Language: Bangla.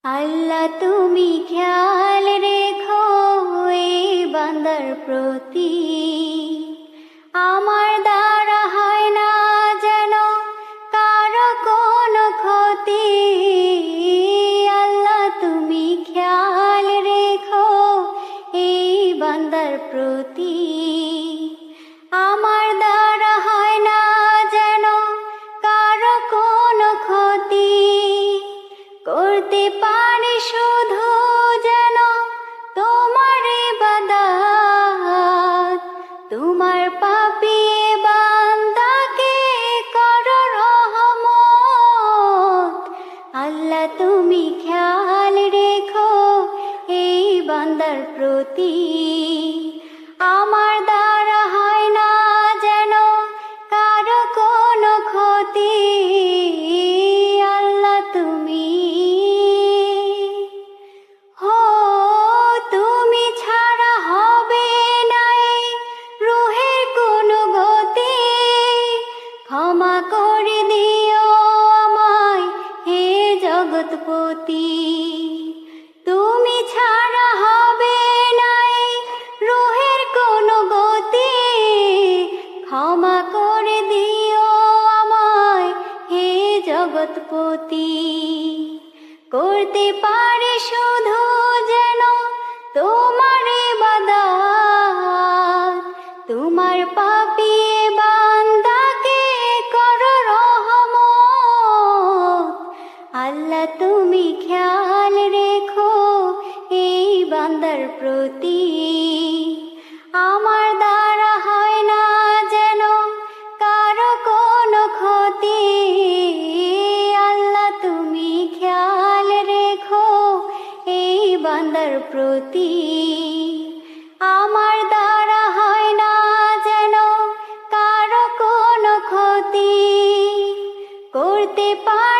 আল্লাহ তুমি খেয়াল রেখো এই বান্দার প্রতি, আমার দ্বারা হয় না যেন কারো কোনো ক্ষতি। আল্লাহ তুমি খেয়াল রেখো এই বান্দার প্রতি, আমার দ্বারা হয় না যেন কারো কোনো ক্ষতি। করতে পারি শুধু যেন তোমার ইবাদত, তোমার পাপী বান্দাকে করো রহমত। আল্লাহ তুমি খেয়াল রেখো এই বান্দার প্রতি, আমার দ্বারা হয় না যেন কারো কোনো ক্ষতি। আল্লাহ তুমি তুমি ছাড়া হবে না এই রুহের কোনো গতি। ক্ষমা করে দিও আমায় হে জগৎপতি, তুমি ছাড়া হবে না এই রুহের কোনো গতি। ক্ষমা করে দিও আমায় হে জগৎপতি, করতে পারি শুধু যেন তোমার ইবাদত, তোমার পাপী বান্দাকে করো রহমত। আল্লাহ তুমি খেয়াল রেখো এই বান্দার প্রতি, আমার দ্বারা হয় না যেন কারো কোনো ক্ষতি। আল্লাহ তুমি খেয়াল রেখো এই বান্দার প্রতি, আমার দ্বারা হয় না যেন কারো কোনো ক্ষতি। করতে পারি